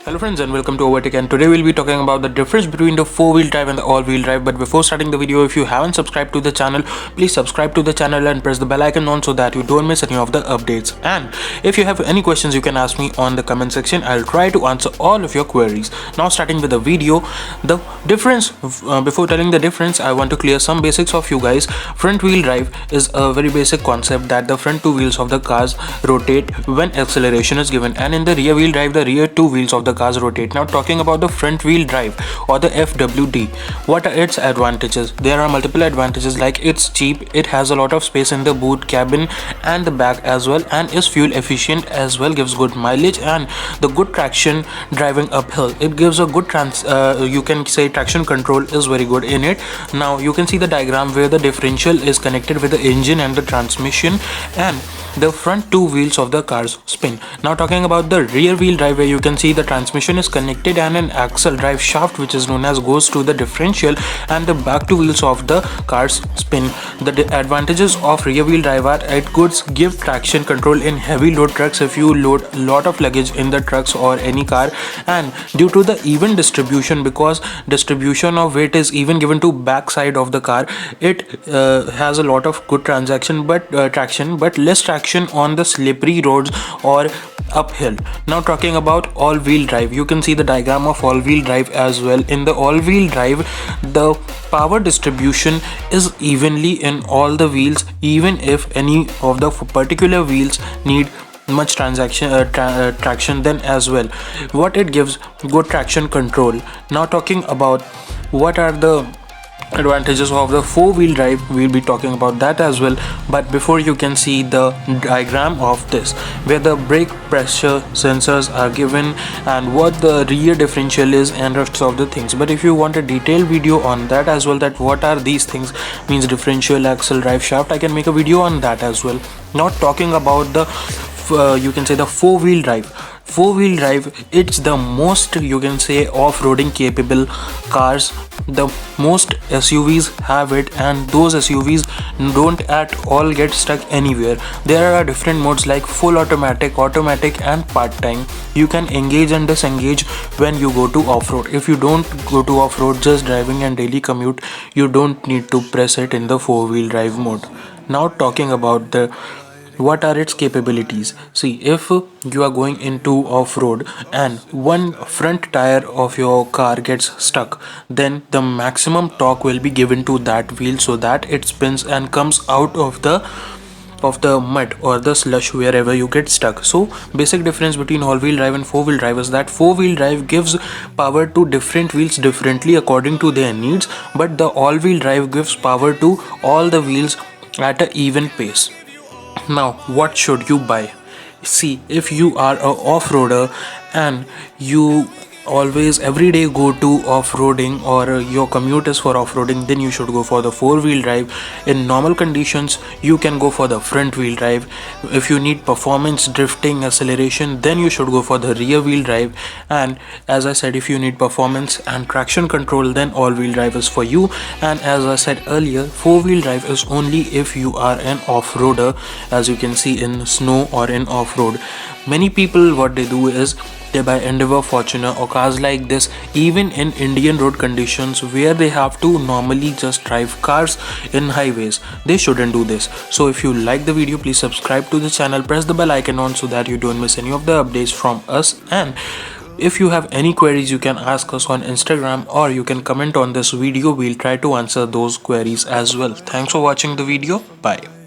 Hello friends and welcome to Overtake, and today we'll be talking about the difference between the four-wheel drive and the all-wheel drive. But before starting the video, if you haven't subscribed to the channel, please subscribe to the channel and press the bell icon on so that you don't miss any of the updates. And if you have any questions, you can ask me on the comment section. I'll try to answer all of your queries. Now starting with the video, the difference, before telling the difference, I want to clear some basics of you guys. Front wheel drive is a very basic concept that the front two wheels of the cars rotate when acceleration is given, and in the rear wheel drive the rear two wheels of the cars rotate. Now talking about the front wheel drive or the FWD, what are its advantages? There are multiple advantages, like it's cheap, it has a lot of space in the boot, cabin and the back as well, and is fuel efficient as well, gives good mileage and the good traction driving uphill. It gives a good you can say traction control is very good in it. Now you can see the diagram where the differential is connected with the engine and the transmission, and the front two wheels of the cars spin. Now talking about the rear wheel drive, where you can see the transmission is connected and an axle drive shaft which is known as goes to the differential, and the back two wheels of the cars spin. The advantages of rear wheel drive are it could give traction control in heavy load trucks if you load a lot of luggage in the trucks or any car, and due to the even distribution, because distribution of weight is even given to back side of the car, it has a lot of good traction but less traction on the slippery roads or uphill. Now talking about all-wheel drive, you can see the diagram of all-wheel drive as well. In the all-wheel drive, the power distribution is evenly in all the wheels, even if any of the particular wheels need much traction then as well. What it gives, good traction control. Now talking about what are the advantages of the four-wheel drive, we'll be talking about that as well. But before, you can see the diagram of this where the brake pressure sensors are given and what the rear differential is and rest of the things. But if you want a detailed video on that as well, that what are these things, means differential, axle, drive shaft, I can make a video on that as well. Now talking about the you can say the four-wheel drive, it's the most, you can say, off-roading capable cars. The most SUVs have it, and those SUVs don't at all get stuck anywhere. There are different modes like full automatic and part-time. You can engage and disengage when you go to off-road. If you don't go to off-road, just driving and daily commute, you don't need to press it in the four-wheel drive mode. Now talking about the what are its capabilities. See, if you are going into off-road and one front tire of your car gets stuck, then the maximum torque will be given to that wheel so that it spins and comes out of the mud or the slush wherever you get stuck. So basic difference between all-wheel drive and four-wheel drive is that four-wheel drive gives power to different wheels differently according to their needs, but the all-wheel drive gives power to all the wheels at an even pace. Now what should you buy? See, if you are a off-roader and you always every day go to off-roading, or your commute is for off-roading, then you should go for the four-wheel drive. In normal conditions, you can go for the front wheel drive. If you need performance, drifting, acceleration, then you should go for the rear wheel drive. And as I said, if you need performance and traction control, then all-wheel drive is for you. And as I said earlier, four-wheel drive is only if you are an off-roader, as you can see in snow or in off-road. Many people, what they do is they buy Endeavour, Fortuner or cars like this even in Indian road conditions where they have to normally just drive cars in highways. They shouldn't do this. So if you like the video, please subscribe to the channel, press the bell icon on so that you don't miss any of the updates from us. And if you have any queries, you can ask us on Instagram or you can comment on this video. We'll try to answer those queries as well. Thanks for watching the video. Bye.